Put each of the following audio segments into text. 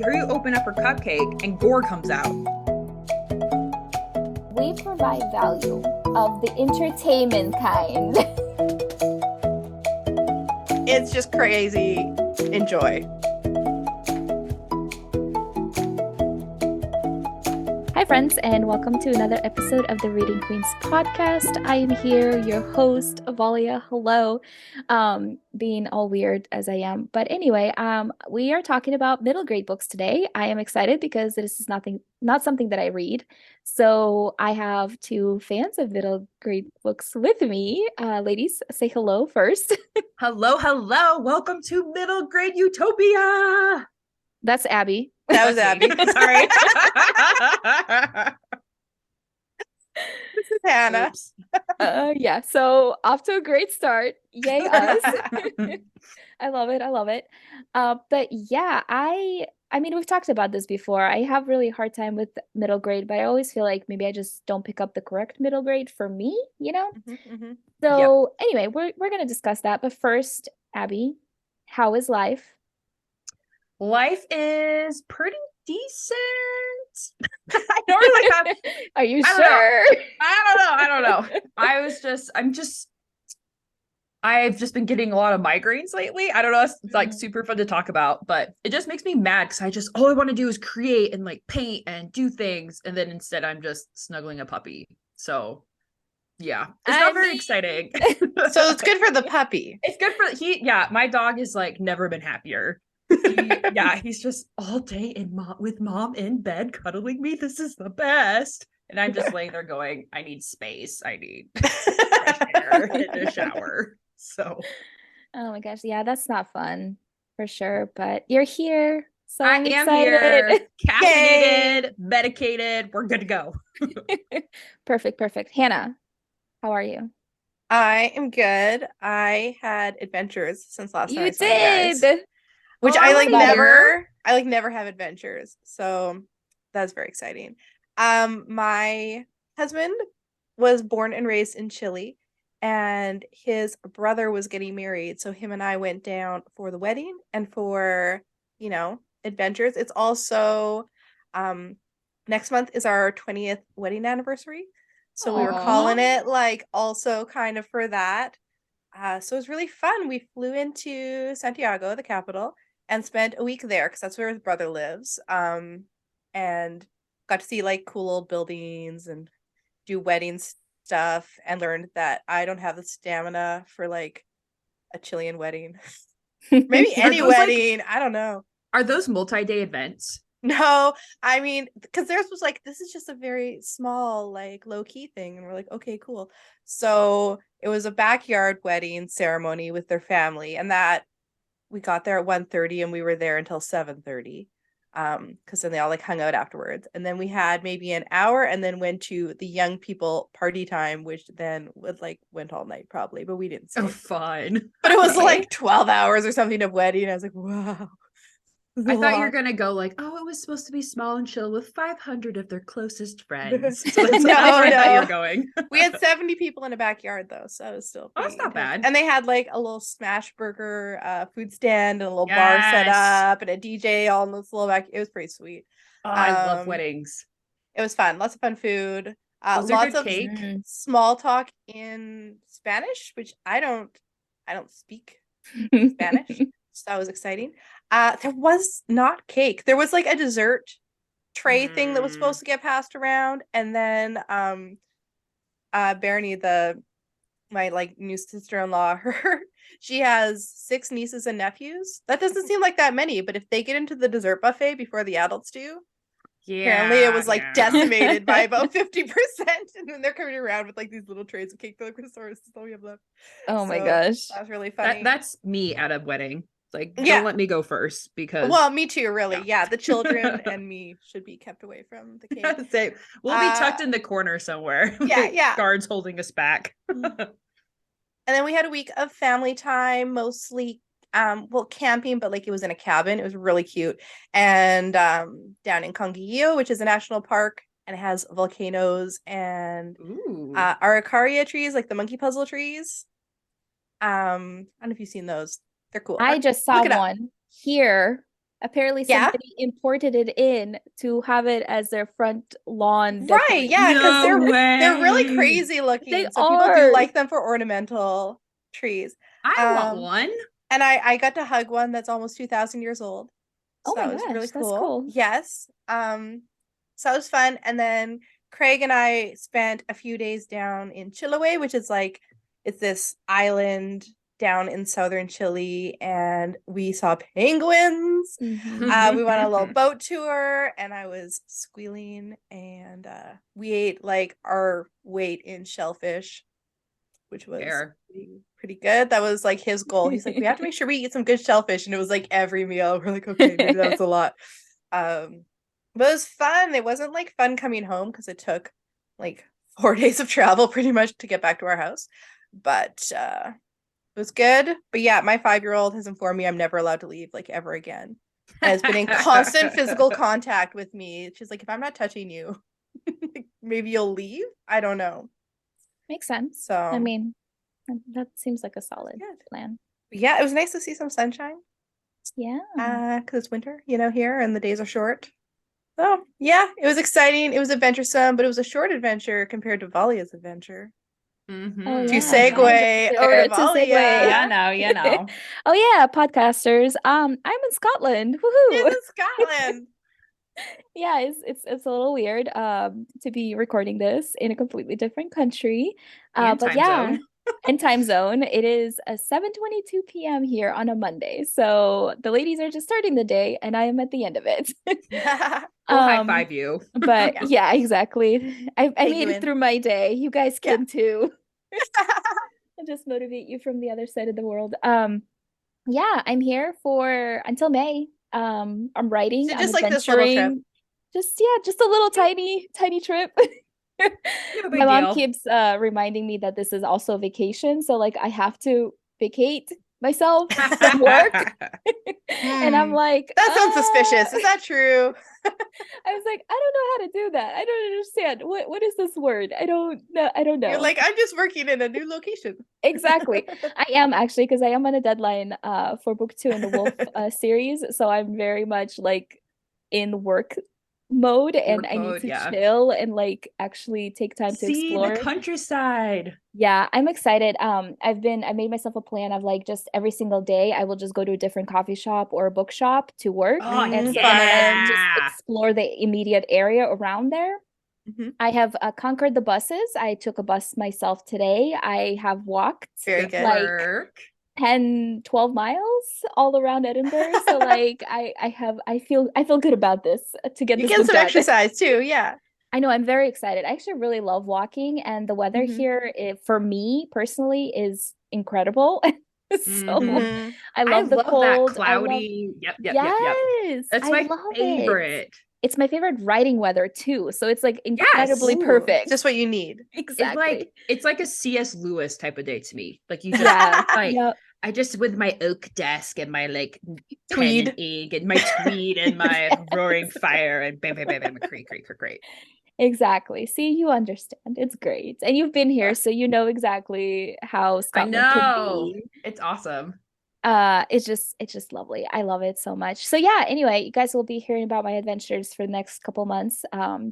Carrie open up her cupcake and gore comes out. We provide value of the entertainment kind. It's just crazy. Enjoy. Hi, friends, and welcome to another episode of the Reading Queens podcast. I am here, your host, Valia. Hello, being all weird as I am. But anyway, we are talking about middle grade books today. I am excited because this is not something that I read. So I have two fans of middle grade books with me. Ladies, say hello first. Hello, hello. Welcome to middle grade utopia. That's Abby. That was Abby. Sorry. This is Hanna. Yeah, so off to a great start. Yay us. I love it. But yeah, I mean, we've talked about this before. I have really hard time with middle grade, but I always feel like maybe I just don't pick up the correct middle grade for me, you know? So anyway, we're gonna discuss that. But first, Abby, how is life? Life is pretty decent. I don't really have. Are you I don't sure? I don't know. I've just been getting a lot of migraines lately. I don't know. It's like super fun to talk about, but it just makes me mad because all I want to do is create and like paint and do things. And then instead I'm just snuggling a puppy. So yeah, it's not very exciting. So it's good for the puppy. It's good for my dog has like never been happier. He's just all day with mom in bed cuddling me. This is the best. And I'm just laying there going, I need space. I need fresh air and a shower. So Oh my gosh, yeah, that's not fun for sure. But you're here, so I I'm am excited. here, caffeinated, medicated. We're good to go. Perfect. Hannah, how are you? I am good. I had adventures since last time I You saw you guys, did. which Oh, I never have adventures. So that's very exciting. My husband was born and raised in Chile, and his brother was getting married. So him and I went down for the wedding and for, adventures. It's also next month is our 20th wedding anniversary. So we were calling it like also kind of for that. So it was really fun. We flew into Santiago, the capital, and spent a week there because that's where his brother lives. And got to see like cool old buildings and do wedding stuff, and learned that I don't have the stamina for like a Chilean wedding. Maybe any wedding. I don't know. Are those multi-day events? No, I mean, because theirs was like, this is just a very small, like low-key thing. And we're like, okay, cool. So it was a backyard wedding ceremony with their family. And that we got there at 1:30 and we were there until 7:30. Because then they all like hung out afterwards. And then we had maybe an hour and then went to the young people party time, which then went all night probably, but we didn't stay. Oh, fun. But it was like 12 hours or something of wedding. I was like, wow. I thought you were gonna go like, oh, it was supposed to be small and chill with 500 of their closest friends. So that's No, I thought you were going. We had 70 people in a backyard though, so it was still that's not bad. And they had like a little smash burger food stand and a little bar set up and a DJ all in this little back. It was pretty sweet. Oh, I love weddings. It was fun. Lots of fun food. Lots of cake. Small talk in Spanish, which I don't speak Spanish. So that was exciting. There was not cake. There was like a dessert tray thing that was supposed to get passed around, and then Bernie, my like new sister-in-law, she has 6 nieces and nephews. That doesn't seem like that many, but if they get into the dessert buffet before the adults do, apparently it was like decimated by about 50%, and then they're coming around with like these little trays of cake. They're like, "Resources, that's all we have left." Oh my gosh, that was really funny. That's me at a wedding. Like, don't let me go first because. Well, me too, really. Yeah, the children and me should be kept away from the cake. Same. We'll be tucked in the corner somewhere. Yeah. Guards holding us back. And then we had a week of family time, mostly camping, but like it was in a cabin. It was really cute. And down in Conguillo, which is a national park, and it has volcanoes and araucaria trees, like the monkey puzzle trees. I don't know if you've seen those. They're cool. I just saw one here Apparently Yeah. somebody imported it in to have it as their front lawn Right, decoration. yeah, because No they're really way. crazy looking. They So people do are. like them for ornamental trees. I want one. And I got to hug one that's almost 2,000 years old. So Oh my that was really gosh, that's cool. cool. Yes. So that was fun. And then Craig and I spent a few days down in Chiloé, which is like, it's this island down in southern Chile, and we saw penguins. Mhm. We went on a little boat tour, and I was squealing, and we ate like our weight in shellfish, which was Fair. pretty good. That was like his goal. He's like, we have to make sure we eat some good shellfish, and it was like every meal. We're like, okay, maybe that was a lot. But it was fun. It wasn't like fun coming home because it took like 4 days of travel pretty much to get back to our house. But it was good. But yeah, my 5-year-old has informed me I'm never allowed to leave like ever again. And has been in constant physical contact with me. She's like, if I'm not touching you, maybe you'll leave. I don't know. Makes sense. So I mean, that seems like a solid good. plan. Yeah, it was nice to see some sunshine. Yeah. Because it's winter, here, and the days are short. So yeah, it was exciting. It was adventuresome, but it was a short adventure compared to Valia's adventure. Mm-hmm. Oh, To yeah. segue over to To segue. Valia. You know. Oh yeah, podcasters. I'm in Scotland. She's Woohoo! in Scotland. Yeah, it's a little weird to be recording this in a completely different country. And But time yeah, zone. in time zone, it is 7:22 p.m. here on a Monday. So the ladies are just starting the day and I am at the end of it. We'll high five you. But Yeah. yeah, exactly. I Take made you it in. through my day. You guys Yeah. can too. I'll just motivate you from the other side of the world. Yeah, I'm here for until May. I'm writing, So I'm just like this little trip. adventuring. Just a little tiny trip. No big My mom deal. keeps reminding me that this is also a vacation, so like I have to vacate myself from work. And I'm like, that sounds suspicious. Is that true? I was like, I don't know how to do that. I don't understand. What is this word? I don't know. You're like, I'm just working in a new location. Exactly. I am actually, because I am on a deadline for book 2 in the Wolf series. So I'm very much like in work mode, and I need to chill and like actually take time to see explore the countryside. Yeah, I'm excited. I made myself a plan of like just every single day I will just go to a different coffee shop or a bookshop to work, Oh, and so fun. then just explore the immediate area around there. Mhm. I have conquered the buses. I took a bus myself today. I have walked Very good. like Work. 10, 12 miles all around Edinburgh. So like I feel good about this to get You this get book some done. exercise too, yeah. I know, I'm very excited. I actually really love walking, and the weather here, for me personally, is incredible. So Mhm. I love the that cold. cloudy. Yep. Yes, That's I my love it. favorite. It's my favorite writing weather too. So it's like Yes. incredibly Ooh, perfect. just what you need. Exactly. It's like a C.S. Lewis type of day to me. Like you just Yeah. like Yep. I just with my oak desk and my like Tweed. pen and ink and my tweed and my roaring fire and bam bam bam bam great. Exactly. See, you understand. It's great. And you've been here, so you know exactly how I Scotland know. can be. It's awesome. It's just lovely. I love it so much. So yeah, anyway, you guys will be hearing about my adventures for the next couple months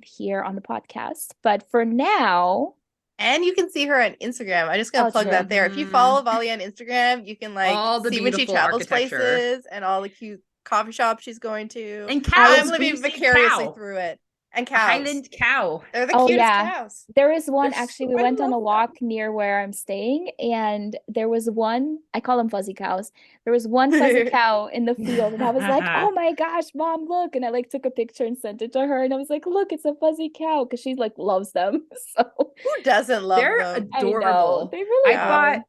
here on the podcast. But for now, And you can see her on Instagram. I'm just gonna plug true. that there. If you follow Valia on Instagram, you can like All the see when she beautiful travels architecture. places and all the cute coffee shops she's going to. And cows. I'm living We've seen vicariously cow. through it. And A cows. Highland cow. They're the Oh, cutest yeah. cows. There is one, They're actually, so- we I went on a love walk near where I'm staying, and there was one, I call them fuzzy cows. There was one fuzzy cow in the field, and I was like, oh my gosh, mom, look. And I like took a picture and sent it to her, and I was like, look, it's a fuzzy cow, because she like loves them. So Who doesn't love They're them? adorable. I know, they really I are. bought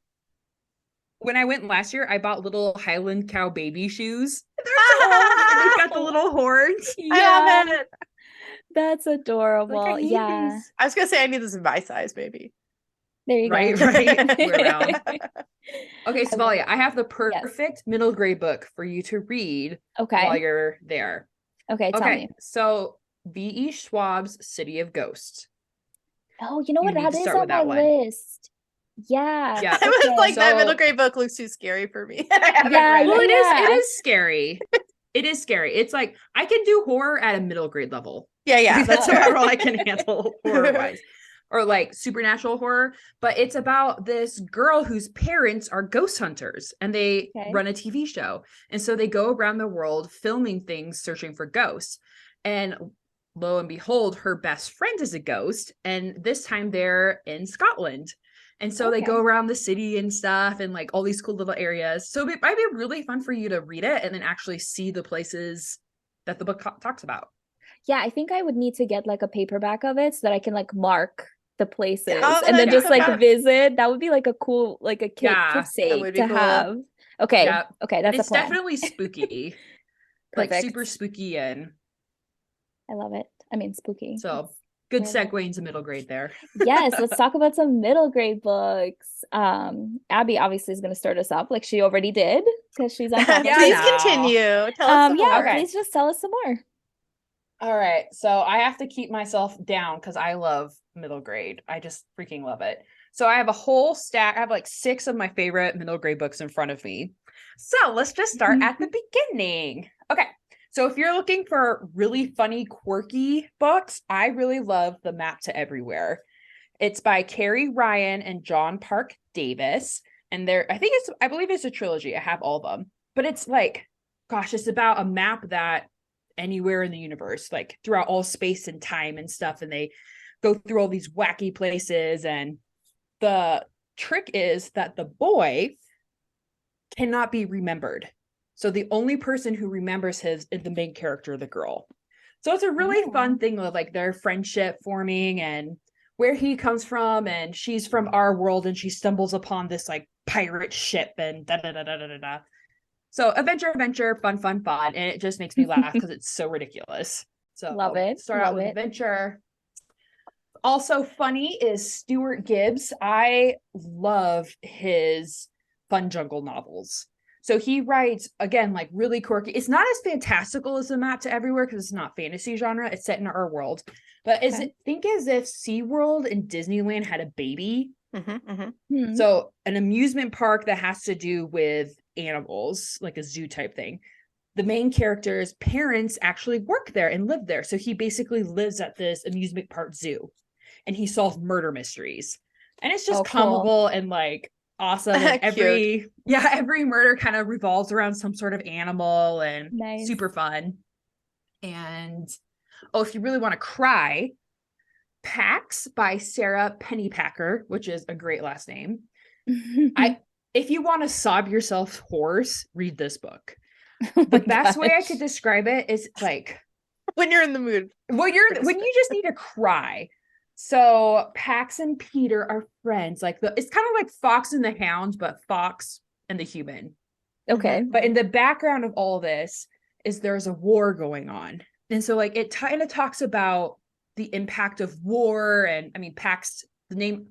when I went last year, I bought little Highland cow baby shoes. They're and they've got the little horns. I love it. That's adorable. Like, I need Yeah. these. I was gonna say I need this in my size, maybe. There you Right. go. We're around. Okay, so Valia, I have the Yes. perfect middle grade book for you to read while Okay. you're there. Okay, tell me. So V.E. Schwab's City of Ghosts. Oh, you know You what? need That to is start on with my that one. list. Yeah. Yeah. I was like, that So- middle grade book looks too scary for me. I haven't Yeah, read Well, it. it is scary. It is scary. It's like I can do horror at a middle grade level. Yeah. That's about all I can handle horror wise. Or like supernatural horror. But it's about this girl whose parents are ghost hunters and they run a TV show. And so they go around the world filming things, searching for ghosts. And lo and behold, her best friend is a ghost. And this time they're in Scotland. And so they go around the city and stuff and like all these cool little areas. So it might be really fun for you to read it and then actually see the places that the book talks about. Yeah, I think I would need to get like a paperback of it so that I can like mark the places and then just like visit. That would be like a cool, like a kid sake to have. Okay. Yeah. Okay. That's it's a plan. definitely spooky. Like super spooky and I love it. I mean, spooky. So good segue into middle grade there. Yes, let's talk about some middle grade books. Abby obviously is going to start us off like she already did because she's on top. Please continue. Tell us some more. Please just tell us some more. All right. So I have to keep myself down because I love middle grade. I just freaking love it. So I have a whole stack. I have like 6 of my favorite middle grade books in front of me. So let's just start at the beginning. Okay. So if you're looking for really funny, quirky books, I really love The Map to Everywhere. It's by Carrie Ryan and John Park Davis. And I believe it's a trilogy. I have all of them. But it's like, gosh, it's about a map that anywhere in the universe, like throughout all space and time and stuff. And they go through all these wacky places. And the trick is that the boy cannot be remembered. So the only person who remembers is the main character, the girl. So it's a really fun thing of like their friendship forming and where he comes from. And she's from our world and she stumbles upon this like pirate ship and da-da-da-da-da-da. So adventure, fun. And it just makes me laugh because it's so ridiculous. So love it. Start out with adventure. Also funny is Stuart Gibbs. I love his fun jungle novels. So he writes, again, like really quirky. It's not as fantastical as The Map to Everywhere because it's not fantasy genre. It's set in our world. But think as if SeaWorld and Disneyland had a baby. So an amusement park that has to do with animals, like a zoo type thing. The main character's parents actually work there and live there. So he basically lives at this amusement park zoo. And he solves murder mysteries. And it's just comical and like awesome. And every murder kind of revolves around some sort of animal and super fun. And if you really want to cry, Pax by Sarah Pennypacker, which is a great last name. If you want to sob yourself hoarse, read this book. The best way I could describe it is like when you're in the mood. When you just need to cry. So Pax and Peter are friends. Like it's kind of like Fox and the Hound, but Fox and the human. Okay. But in the background of all this is there's a war going on. And so like it kind of talks about the impact of war. And I mean, Pax, the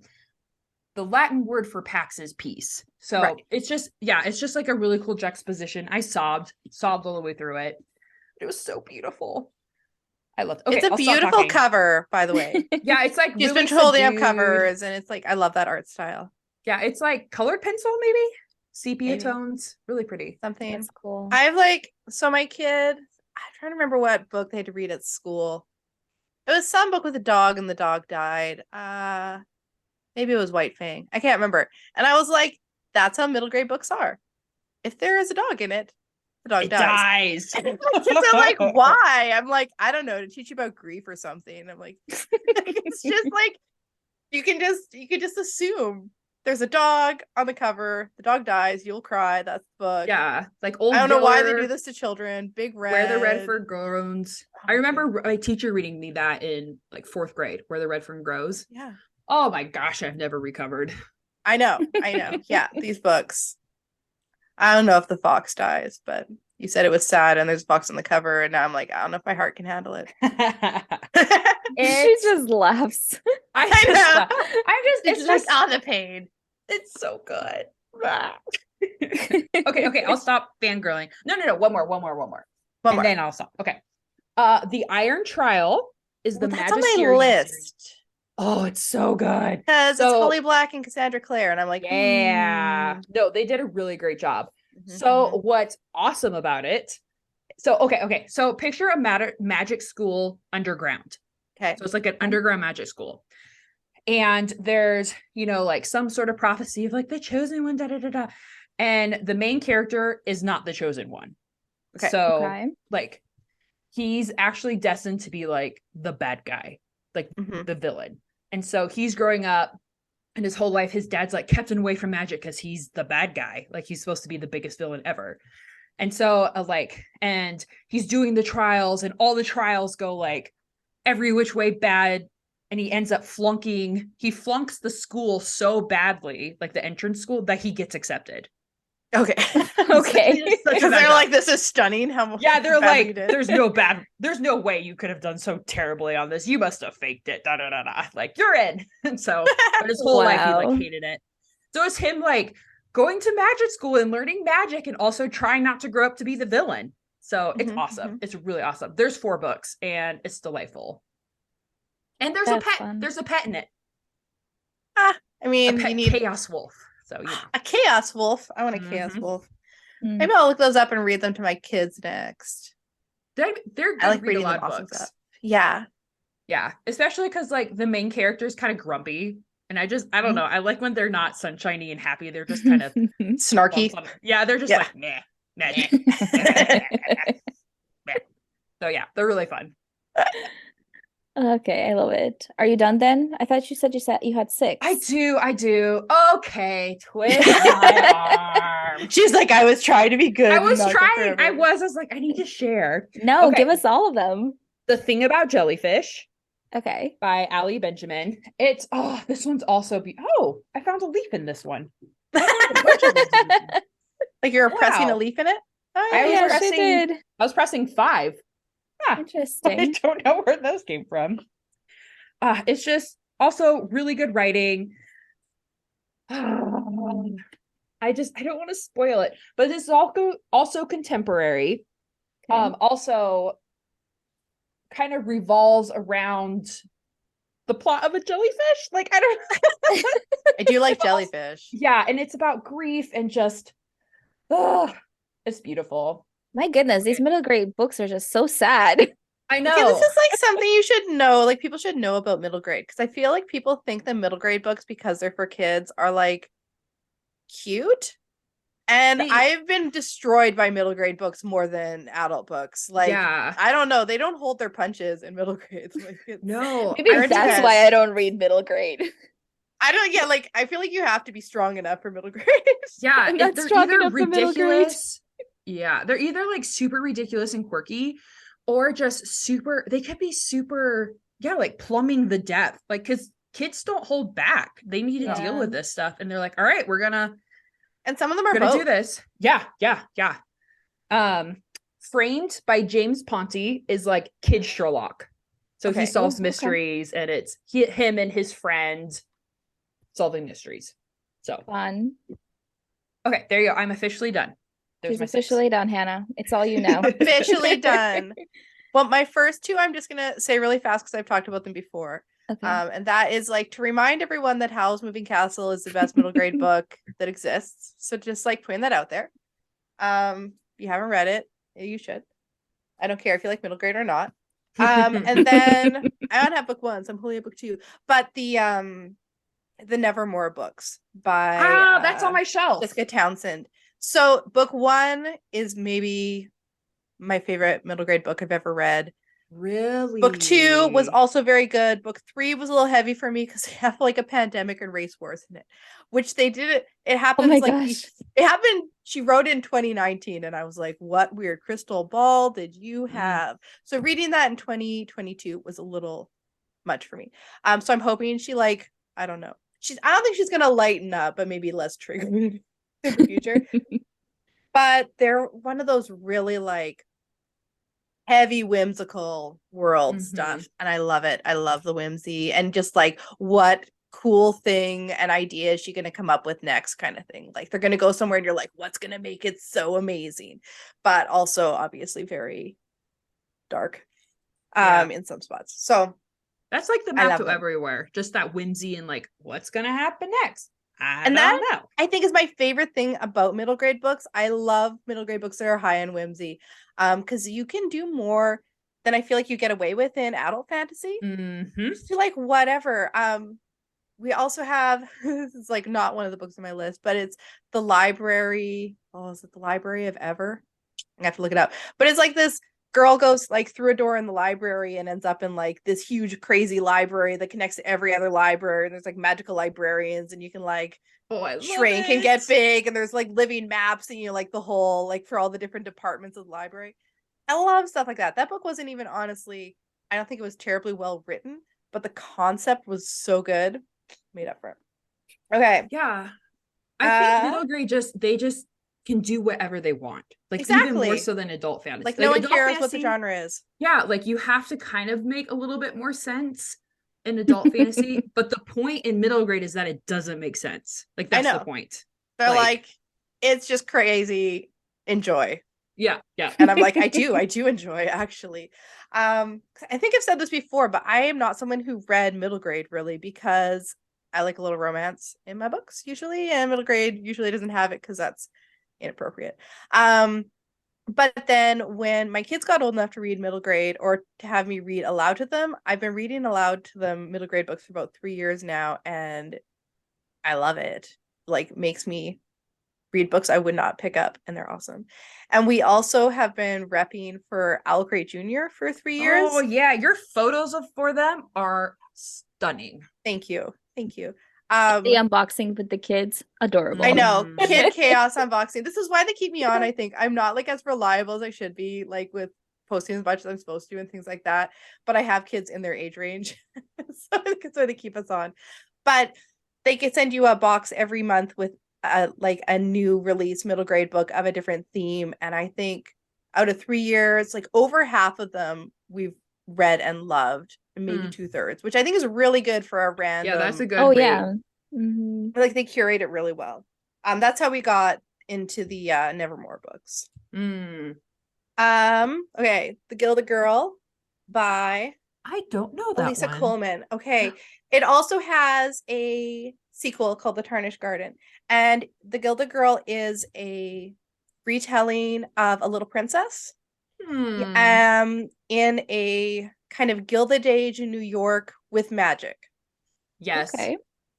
Latin word for Pax is peace. So it's just like a really cool juxtaposition. I sobbed all the way through it. It was so beautiful. I love it. Okay, it's a beautiful cover, by the way. Yeah, it's like she's been holding up covers, and it's like I love that art style. Yeah, it's like colored pencil, maybe sepia tones, really pretty. Something that's cool. I have my kid. I'm trying to remember what book they had to read at school. It was some book with a dog, and the dog died. Maybe it was White Fang. I can't remember. And I was like, that's how middle grade books are. If there is a dog in it, the dog dies. And I'm like, why? I'm like, I don't know, to teach you about grief or something. I'm like, it's just like you can just assume there's a dog on the cover, the dog dies, you'll cry. That's the book. Yeah, like old. I don't know why they do this to children. Big Red. Where the Redfern Grows. I remember my teacher reading me that in like 4th grade. Where the Redfern Grows. Yeah. Oh my gosh, I've never recovered. I know. Yeah, these books. I don't know if the fox dies, but you said it was sad and there's a fox on the cover, and now I'm like, I don't know if my heart can handle it. She just laughs. I know. It's just on the pain. It's so good. Okay, I'll stop fangirling. No, one more. Then I'll stop. Okay. The Iron Trial is the that's on Magisterium my list. series. Oh, it's so good. Because it's Holly Black and Cassandra Clare, and I'm like, yeah. No, they did a really great job. So what's awesome about it, So, okay. So picture a magic school underground. Okay. So it's like an underground magic school. And there's, like some sort of prophecy of like the chosen one, da da da da. And the main character is not the chosen one. Okay. So like he's actually destined to be like the bad guy, like the villain. And so he's growing up, and his whole life his dad's like kept him away from magic because he's the bad guy. Like he's supposed to be the biggest villain ever. And so and he's doing the trials, and all the trials go like every which way bad. And he ends up he flunks the school so badly, like the entrance school, that he gets accepted. Okay. Okay. Because they're like, this is stunning. They're like, there's no way you could have done so terribly on this. You must have faked it. Da da da da. Like, you're in. And so, but his whole life he like hated it. So it's him like going to magic school and learning magic, and also trying not to grow up to be the villain. So it's awesome. It's really awesome. There's 4 books, and it's delightful. And there's a pet. Fun. There's a pet in it. I mean, you need chaos wolf. So a chaos wolf. I want a chaos wolf. Maybe I'll look those up and read them to my kids next. They're good. I like reading a lot of books. Stuff. Yeah. Especially because like the main character is kind of grumpy, and I don't know. I like when they're not sunshiny and happy. They're just kind of snarky. Yeah, they're just like meh. So yeah, they're really fun. Okay, I love it. Are you done then? I thought you said you had 6. I do. Okay, twist my arm. She's like, I was trying to be good. I was like, I need to share. No, give us all of them. The Thing About Jellyfish. Okay. By Ali Benjamin. It's this one's also I found a leaf in this one. Like you're pressing a leaf in it? Oh, yeah, she did. I was pressing 5. Interesting. I don't know where those came from. It's just also really good writing. I don't want to spoil it, but this is also contemporary. Okay. Also kind of revolves around the plot of a jellyfish. Like, I don't I do like jellyfish. Yeah, and it's about grief and just it's beautiful. My goodness, these middle grade books are just so sad. I know. Okay, this is like something you should know. Like people should know about middle grade, because I feel like people think the middle grade books, because they're for kids, are like cute. And I've been destroyed by middle grade books more than adult books. Like, I don't know. They don't hold their punches in middle grades. Like, no. Maybe that's why I don't read middle grade. I don't. Yeah, like I feel like you have to be strong enough for middle grade. Yeah, they're either ridiculous. Yeah, they're either like super ridiculous and quirky, or just super. They could be super. Yeah, like plumbing the depth. Like, because kids don't hold back. They need to deal with this stuff, and they're like, "All right, we're gonna." And some of them are gonna do this. Yeah. Framed by James Ponti is like kid Sherlock. So he solves mysteries, and it's him and his friend solving mysteries. So fun. Okay, there you go. I'm officially done. She's officially done, Hannah. It's all you know. Officially done. Well, my first 2 I'm just gonna say really fast because I've talked about them before. Okay. And that is like to remind everyone that Howl's Moving Castle is the best middle grade book that exists. So just like putting that out there. If you haven't read it, you should. I don't care if you like middle grade or not. And then I don't have book 1, so I'm holding a book 2. But the Nevermore books by that's on my shelf. Jessica Townsend. So book 1 is maybe my favorite middle grade book I've ever read. Really? Book 2 was also very good. Book 3 was a little heavy for me because they have like a pandemic and race wars in it, which they did it. It happens it happened. She wrote in 2019, and I was like, "What weird crystal ball did you have?" So reading that in 2022 was a little much for me. So I'm hoping she I don't know. I don't think she's gonna lighten up, but maybe less triggered in the future. But they're one of those really like heavy whimsical world stuff, and I love it. I love the whimsy and just like what cool thing and idea is she gonna come up with next kind of thing. Like they're gonna go somewhere and you're like, what's gonna make it so amazing? But also obviously very dark in some spots. So that's like the map to everywhere. Just that whimsy and like, what's gonna happen next? I And don't that, know. I think, is my favorite thing about middle grade books. I love middle grade books that are high on whimsy, because you can do more than I feel like you get away with in adult fantasy. Mm-hmm. Just do like whatever. We also have this is like not one of the books on my list, but it's the library. Oh, is it the Library of Ever? I have to look it up. But it's like this girl goes like through a door in the library and ends up in like this huge crazy library that connects to every other library. And there's like magical librarians, and you can like I shrink and get big, and there's like living maps, and like the whole like for all the different departments of the library. I love stuff like that. That book wasn't even, honestly, I don't think it was terribly well written, but the concept was so good. Made up for it. Okay. Yeah. I think middle grade they just can do whatever they want. Like even more so than adult fantasy. Like no one cares what the genre is. Yeah, like you have to kind of make a little bit more sense in adult fantasy, but the point in middle grade is that it doesn't make sense. Like that's the point. They're like it's just crazy. Enjoy. Yeah. And I'm like, I do enjoy, actually. I think I've said this before, but I am not someone who read middle grade really, because I like a little romance in my books usually, and middle grade usually doesn't have it because that's inappropriate. But then when my kids got old enough to read middle grade or to have me read aloud to them, I've been reading aloud to them middle grade books for about 3 years now, and I love it. Like makes me read books I would not pick up, and they're awesome. And we also have been repping for Owl Crate Jr. for 3 years. Oh yeah, your photos for them are stunning. Thank you. The unboxing with the kids, adorable. I know, kid chaos unboxing. This is why they keep me on. I think I'm not like as reliable as I should be, like with posting as much as I'm supposed to and things like that. But I have kids in their age range, so I think it's why they keep us on. But they can send you a box every month with like a new release middle grade book of a different theme. And I think out of 3 years, like over half of them we've read and loved, maybe 2/3, which I think is really good for a random. Yeah, that's a good. Oh read. Yeah. Mm-hmm. Like they curate it really well. That's how we got into the Nevermore books. Okay, The Gilded Girl by I don't know that Elisa one. Coleman. Okay, it also has a sequel called The Tarnished Garden, and The Gilded Girl is a retelling of A Little Princess. In a kind of Gilded Age in New York with magic. Yes. Okay.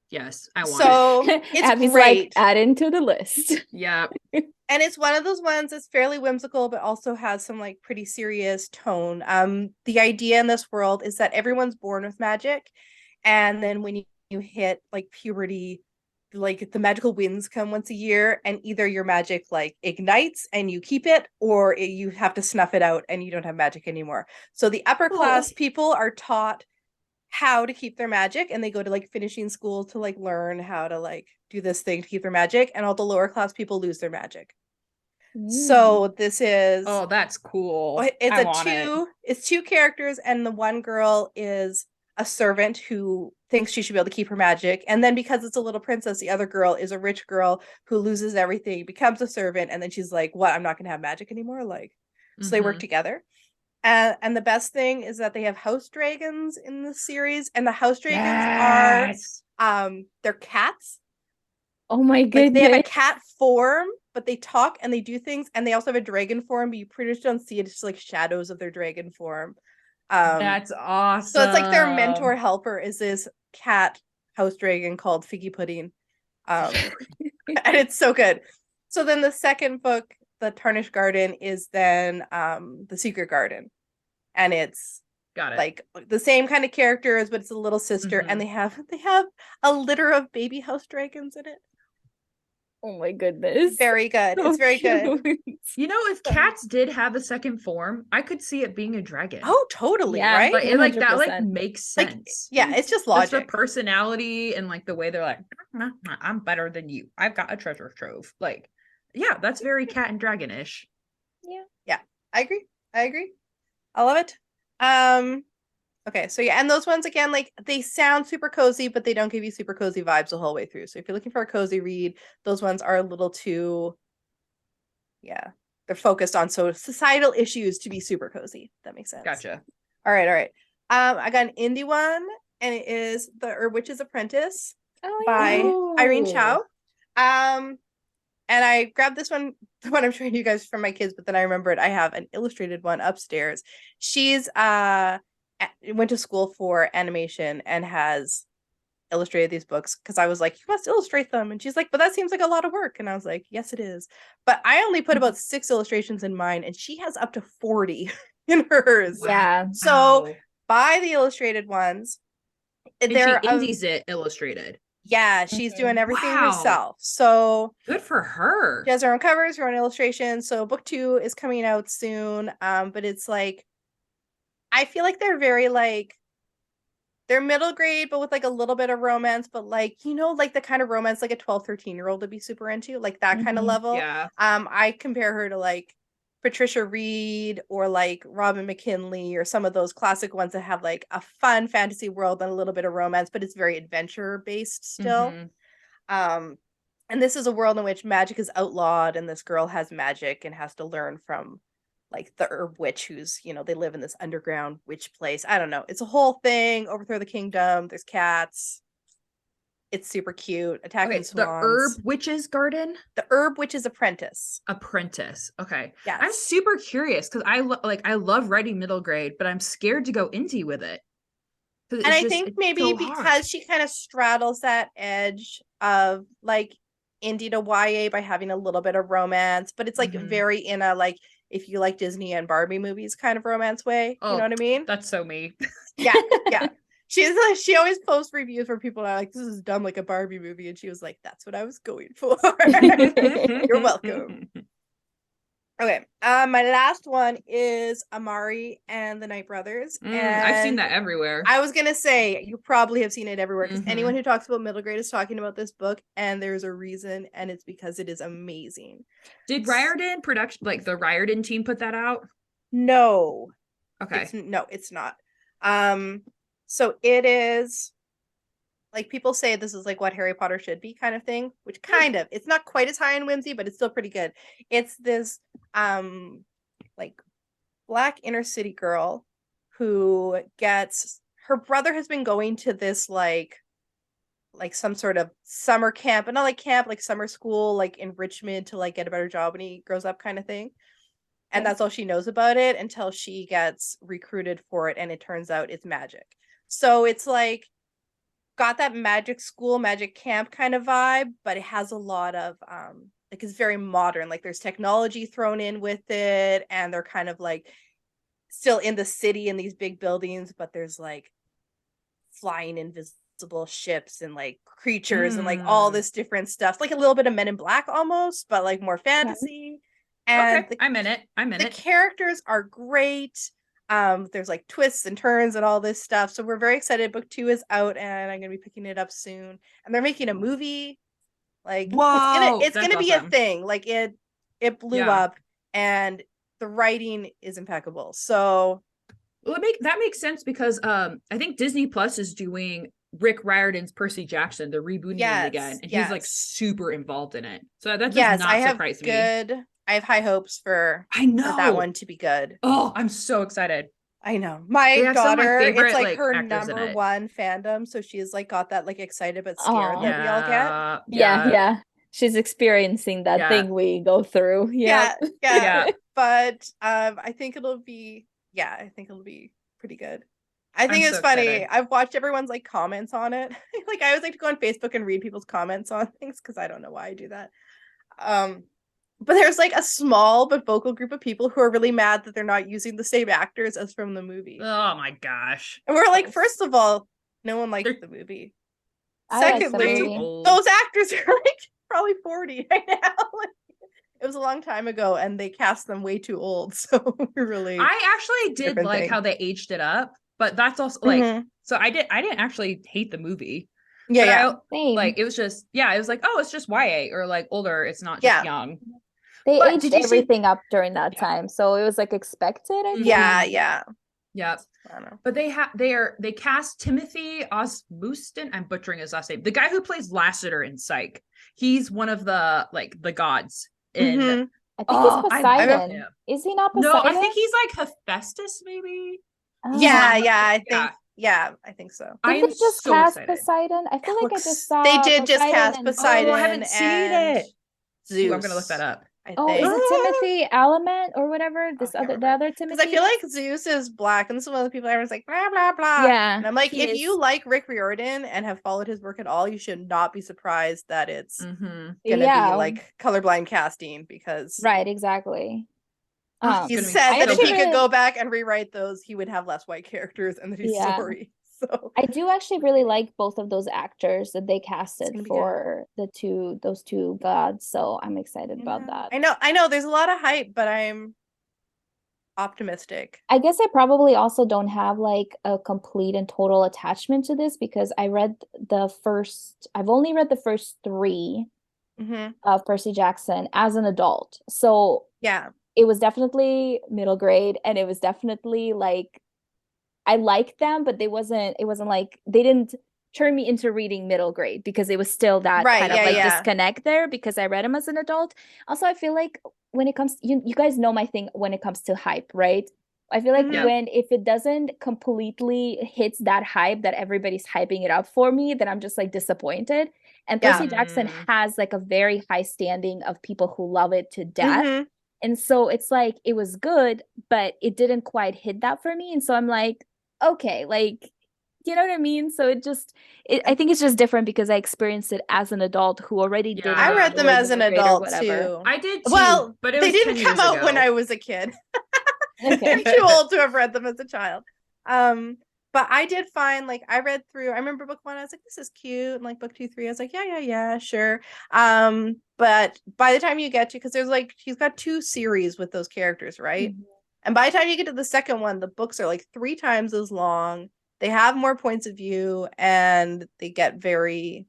Yes, I want so it. It's Abby's great. Like, add into the list. Yeah. And it's one of those ones that's fairly whimsical, but also has some like pretty serious tone. The idea in this world is that everyone's born with magic, and then when you hit like puberty, like the magical winds come once a year, and either your magic like ignites and you keep it, or you have to snuff it out and you don't have magic anymore. So the upper class people are taught how to keep their magic, and they go to like finishing school to like learn how to like do this thing to keep their magic, and all the lower class people lose their magic. So this is that's cool. It's two characters, and the one girl is a servant who thinks she should be able to keep her magic, and then because it's a little princess, the other girl is a rich girl who loses everything, becomes a servant, and then she's like, what, I'm not gonna have magic anymore? Like, so they work together. And the best thing is that they have house dragons in the series, and the house dragons are they're cats. Oh my goodness. Like they have a cat form, but they talk and they do things, and they also have a dragon form, but you pretty much don't see it. It's just like shadows of their dragon form. That's awesome. So it's like their mentor helper is this cat house dragon called Figgy Pudding. And it's so good. So then the second book, The Tarnished Garden, is then The Secret Garden. And it's like the same kind of characters, but it's a little sister, and they have a litter of baby house dragons in it. Oh my goodness. Very good. So it's very cute. Good. You know, if cats did have a second form, I could see it being a dragon. Oh, totally. Yeah, right? But it, like that like makes sense. Like, yeah, it's just logic. It's the personality and like the way they're like, I'm better than you. I've got a treasure trove. Like, yeah, that's very cat and dragonish. Yeah. I agree. I love it. Okay, so yeah, and those ones again, like they sound super cozy, but they don't give you super cozy vibes the whole way through. So if you're looking for a cozy read, those ones are a little too, they're focused on societal issues to be super cozy. That makes sense. Gotcha. All right. I got an indie one, and it is the Witch'S Apprentice. by Irene Oh. Chow. And I grabbed this one, the one I'm showing you guys from my kids, but then I remembered I have an illustrated one upstairs. She's went to school for animation and has illustrated these books because I was like, you must illustrate them. And she's like, but that seems like a lot of work. And I was like, yes, it is. But I only put about 6 illustrations in mine, and she has up to 40 in hers. Yeah. So buy the illustrated ones. And she indies it illustrated. Yeah, she's doing everything Wow. herself. So good for her. She has her own covers, her own illustrations. So book 2 is coming out soon. But it's like, I feel like they're very like, they're middle grade, but with like a little bit of romance, but like, you know, like the kind of romance like a 12, 13-year-old would be super into, like that kind of level. Yeah. I compare her to like Patricia Reed or like Robin McKinley or some of those classic ones that have like a fun fantasy world and a little bit of romance, but it's very adventure based still. And this is a world in which magic is outlawed, and this girl has magic and has to learn from like the herb witch who's, you know, they live in this underground witch place. I don't know. It's a whole thing. Overthrow the kingdom. There's cats. It's super cute. Attacking swans. The herb witch's garden? The herb witch's apprentice. Okay. Yes. I'm super curious because I love writing middle grade, but I'm scared to go indie with it. And I think maybe so because she kind of straddles that edge of like indie to YA by having a little bit of romance, but it's like very in a like, if you like Disney and Barbie movies kind of romance way. You know what I mean? That's so me. Yeah. She's like, she always posts reviews where people are like, this is dumb like a Barbie movie, and she was like, that's what I was going for. You're welcome. Okay, my last one is Amari and the Night Brothers. And I've seen that everywhere. I was gonna say you probably have seen it everywhere because anyone who talks about middle grade is talking about this book, and there's a reason, and it's because it is amazing. Did Riordan production, like the Riordan team, put that out? No. Okay. It's not. So it is like, people say this is like what Harry Potter should be kind of thing, which kind of, it's not quite as high in whimsy, but it's still pretty good. It's this like Black inner city girl who gets, her brother has been going to this like some sort of summer camp, but not like camp, like summer school, like enrichment to like get a better job when he grows up kind of thing. And that's all she knows about it until she gets recruited for it, and it turns out it's magic. So it's like got that magic school, magic camp kind of vibe, but it has a lot of like, it's very modern. Like there's technology thrown in with it, and they're kind of like still in the city in these big buildings, but there's like flying invisible ships and like creatures and like all this different stuff. It's like a little bit of Men in Black almost, but like more fantasy. And I'm in it. The characters are great. There's like twists and turns and all this stuff. So we're very excited. Book 2 is out, and I'm gonna be picking it up soon. And they're making a movie. Like, whoa, it's gonna be awesome. A thing. Like it blew up, and the writing is impeccable. So that makes sense because I think Disney Plus is doing Rick Riordan's Percy Jackson. They're rebooting it again, and he's like super involved in it. So that does not surprise me. I have high hopes for that one to be good. Oh, I'm so excited. I know. My daughter, it's like her number one fandom, so she's like got that like excited but scared that we all get. Yeah. She's experiencing that thing we go through. Yeah. But I think it'll be pretty good. I think it's funny. Excited. I've watched everyone's like comments on it. Like I always like to go on Facebook and read people's comments on things because I don't know why I do that. But there's like a small but vocal group of people who are really mad that they're not using the same actors as from the movie. Oh my gosh. And we're like, first of all, no one liked the movie. Secondly, those actors are like probably 40 right now. It was a long time ago, and they cast them way too old. So really, I actually did like how they aged it up, but that's also like, so I didn't actually hate the movie. Like it was just, it was like, oh, it's just YA or like older. It's not just young. They aged everything up during that time, so it was like expected. I think. Yeah. I don't know. But they cast Timothy Osmuston. I'm butchering his last name. The guy who plays Lassiter in Psych. He's one of the gods in. I think he's Poseidon. Is he not Poseidon? No, I think he's like Hephaestus, maybe. Yeah, I think. Yeah, I think so. I Did am they just so cast excited. Poseidon? I feel like I just saw They did just Poseidon cast and Poseidon Oh, I haven't seen and it. Zeus. Ooh, I'm gonna look that up. I Oh, is think. it Timothy Chalamet or whatever? I can't The remember. other Because Timothy? I feel like Zeus is black, and some other people everyone's like blah blah blah. Yeah, And I'm like, he if is. you like Rick Riordan and have followed his work at all, you should not be surprised that it's gonna be Yeah, like colorblind casting because right, exactly. Oh, he it's gonna be said I that if so he actually could really, go back and rewrite those, he would have less white characters, and that he's yeah, sorry. So I do actually really like both of those actors that they it's casted gonna be good. for those two gods, so I'm excited about Yeah. that. I know. There's a lot of hype, but I'm optimistic. I guess I probably also don't have like a complete and total attachment to this because I've only read the first three of Percy Jackson as an adult. So Yeah. it was definitely middle grade and it was definitely like I liked them, but it wasn't like they didn't turn me into reading middle grade because it was still that Right. kind of Yeah. like Yeah. disconnect there because I read them as an adult. Also, I feel like when it comes you guys know my thing when it comes to hype, right? I feel like Yeah. if it doesn't completely hit that hype that everybody's hyping it up for me, then I'm just like disappointed. And Yeah. Percy Jackson has like a very high standing of people who love it to death. Mhm. And so it's like it was good, but it didn't quite hit that for me. And so I'm like, okay, like, you know what I mean? So I think it's just different because I experienced it as an adult who already did I read them enjoy as an middle grade or adult whatever. too. I did too, Well, but it they was didn't 10 come years out when ago. I was a kid. Okay. I'm too old to have read them as a child. But I did find like I read through. I remember book 1. I was like, this is cute, and like book 2, 3. I was like, yeah, sure. But by the time you get to, because there's like she's got 2 series with those characters, right? Mhm. And by the time you get to the second one, the books are like 3 times as long. They have more points of view, and they get very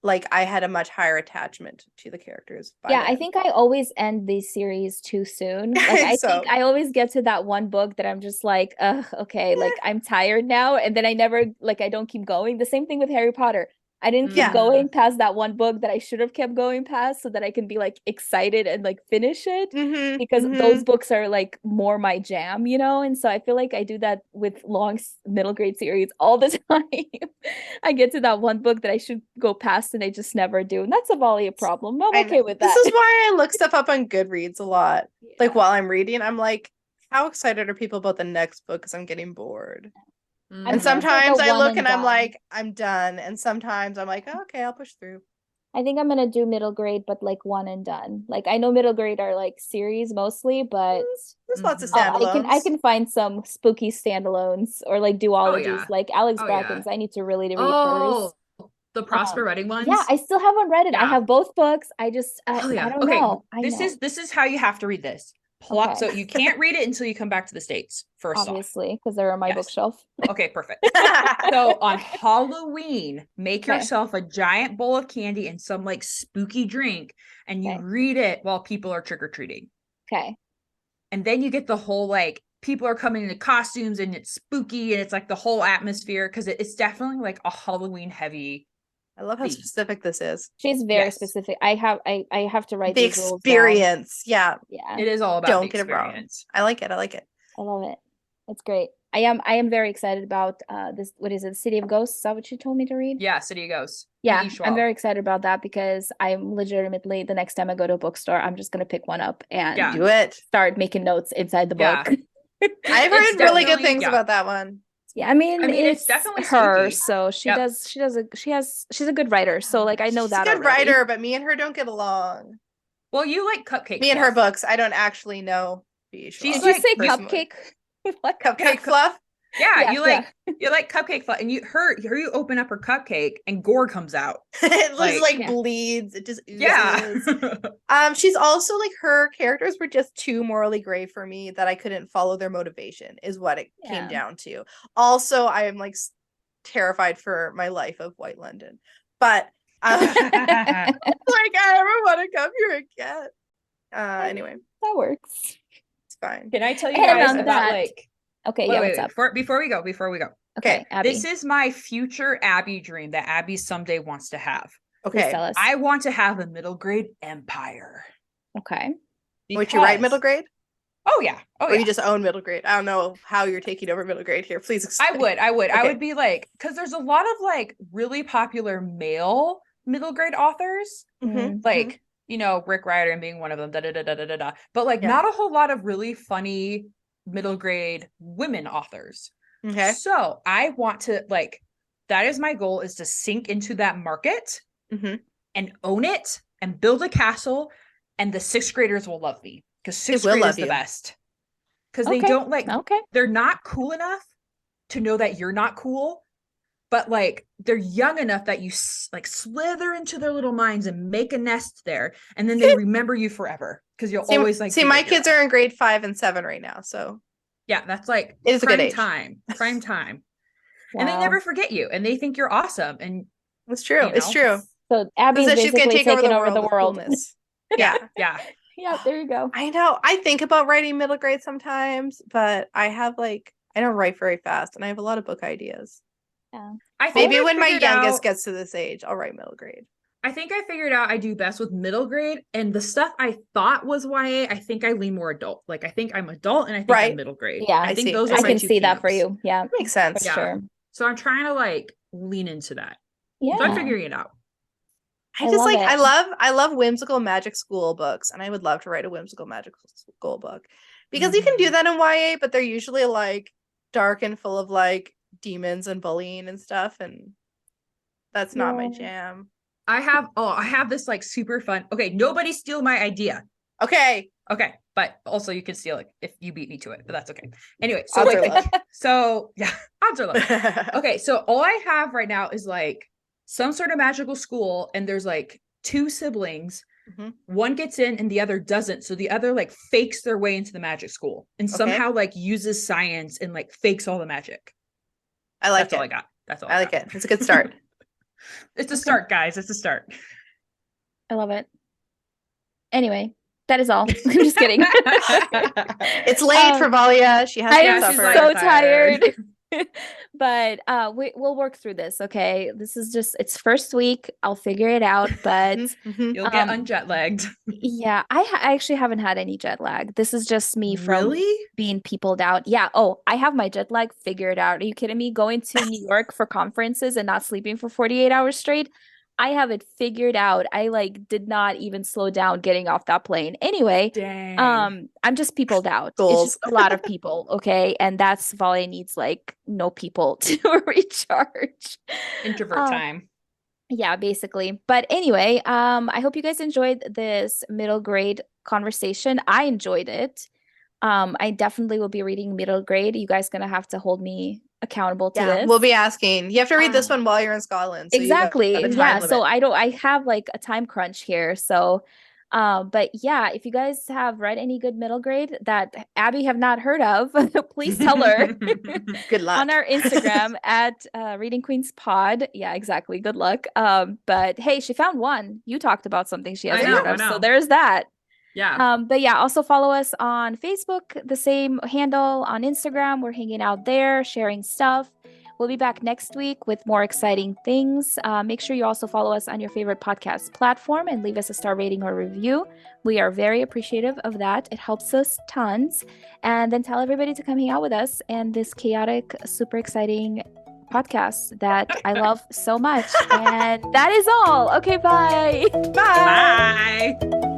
like I had a much higher attachment to the characters. Yeah, I think I always end these series too soon. Like I think So I always get to that one book that I'm just like, okay, like I'm tired now, and then I never like I don't keep going. The same thing with Harry Potter. I didn't keep Yeah. going past that one book that I should have kept going past so that I can be like excited and like finish it because those books are like more my jam, you know? And so I feel like I do that with long middle grade series all the time. I get to that one book that I should go past and I just never do. And that's a Valia problem. I'm okay with that. This is why I look stuff up on Goodreads a lot. Yeah. Like while I'm reading, I'm like, how excited are people about the next book? Because I'm getting bored. And sometimes I look and I'm like, I'm done. And sometimes I'm like, oh, okay, I'll push through. I think I'm gonna do middle grade, but like one and done. Like I know middle grade are like series mostly, but there's lots of I standalones. can find some spooky standalones or like duologies, like Alex Bracken's. I need to really read hers. The Prosper Wedding ones. Yeah, I still haven't read it. Yeah. I have both books. I don't know. This is how you have to read this. Okay. So you can't read it until you come back to the States, first obviously, because they're on my bookshelf. Okay, perfect. So on Halloween, make yourself a giant bowl of candy and some like spooky drink, and you read it while people are trick-or-treating. Okay. And then you get the whole like people are coming into costumes and it's spooky and it's like the whole atmosphere because it's definitely like a Halloween heavy. I love how specific this is. She's very specific. I have to write the these rules experience. down. Yeah. It is all about Don't the get experience. it wrong. I like it. I love it. It's great. I am very excited about this. What is it? City of Ghosts? Is that what you told me to read? Yeah, City of Ghosts. Yeah, I'm very excited about that because I'm legitimately the next time I go to a bookstore, I'm just gonna pick one up and do it. Start making notes inside the book. I've heard really good things about that one. Yeah, I mean it's definitely her, spooky. so she's a good writer. So like I know that she's a good writer, but me and her don't get along. Well, you like Cupcake. Me and her books, I don't actually know. Did you say cupcake? What cupcake fluff? Yeah, you like cupcake fluff, and you open up her cupcake and gore comes out. It like bleeds. It just oozes. Yeah. She's also like her characters were just too morally gray for me that I couldn't follow their motivation. Is what it came down to. Also, I am like terrified for my life of White London, but like I never want to come here again. Anyway, that works. It's fine. Can I tell you guys about like? Okay, what's up? Before we go. Okay, Abby. This is my future Abby dream that Abby someday wants to have. Okay, tell us. I want to have a middle grade empire. Okay. Would you write middle grade? Oh yeah. Oh Or yeah. you just own middle grade. I don't know how you're taking over middle grade here. Please explain. I would Okay. be like, because there's a lot of like really popular male middle grade authors, like Rick Riordan being one of them, but like not a whole lot of really funny middle grade women authors. Okay. So I want to like, that is my goal, is to sink into that market and own it and build a castle, and the sixth graders will love me because sixth grade is the best. Because they don't like, they're not cool enough to know that you're not cool, but like they're young enough that you like slither into their little minds and make a nest there, and then they remember you forever because you'll always like. See, my kids are in grade 5 and 7 right now, so yeah, that's like it is a good age. Prime time, wow. And they never forget you, and they think you're awesome, and it's true. It's true. So Abby's basically taking over the world. Yeah. Yeah, there you go. I know. I think about writing middle grade sometimes, but I don't write very fast, and I have a lot of book ideas. Yeah. Maybe when my youngest gets to this age, I'll write middle grade. I think I figured out I do best with middle grade, and the stuff I thought was YA, I think I lean more adult. Like I think I'm adult, and I think I'm middle grade. Yeah, I think those are I my can two see camps. that for you. Yeah, makes sense. Yeah. Sure. So I'm trying to like lean into that. Yeah, so I'm figuring it out. I love whimsical magic school books, and I would love to write a whimsical magic school book because you can do that in YA, but they're usually like dark and full of like demons and bullying and stuff, and that's not my jam. I have this like super fun. Okay, nobody steal my idea. Okay, but also you can steal it if you beat me to it, but that's okay. Anyway, so odds are low. Okay, so all I have right now is like some sort of magical school, and there's like two siblings. One gets in and the other doesn't, so the other like fakes their way into the magic school and somehow like uses science and like fakes all the magic. That's all I got. That's all I like it. It's a good start. It's a start, guys. It's a start. I love it. Anyway, that is all. I'm just kidding. It's late for Valia. She has to suffer. I'm so tired. But we'll work through this. Okay, this is just it's first week. I'll figure it out, but you'll get unjet lagged. Yeah, I actually haven't had any jet lag. This is just me from being peopled out. Yeah. Oh, I have my jet lag figured out. Are you kidding me? Going to New York for conferences and not sleeping for 48 hours straight. I have it figured out. I like did not even slow down getting off that plane. Anyway, I'm just peopled out. It's just a lot of people, okay? And that's Valia needs like no people to recharge. Introvert time. Yeah, basically. But anyway, I hope you guys enjoyed this middle grade conversation. I enjoyed it. I definitely will be reading middle grade. You guys gonna have to hold me accountable to this. We'll be asking. You have to read this one while you're in Scotland. So exactly. Yeah. So I have like a time crunch here. So but yeah, if you guys have read any good middle grade that Abby have not heard of, please tell her. Good luck. On our Instagram at Reading Queens Pod. Yeah, exactly. Good luck. But hey, she found one. You talked about something she hasn't heard of. So there's that. Yeah. But yeah, also follow us on Facebook, the same handle on Instagram. We're hanging out there, sharing stuff. We'll be back next week with more exciting things. Make sure you also follow us on your favorite podcast platform and leave us a star rating or review. We are very appreciative of that. It helps us tons. And then tell everybody to come hang out with us and this chaotic, super exciting podcast that I love so much. And that is all. Okay, bye. Bye.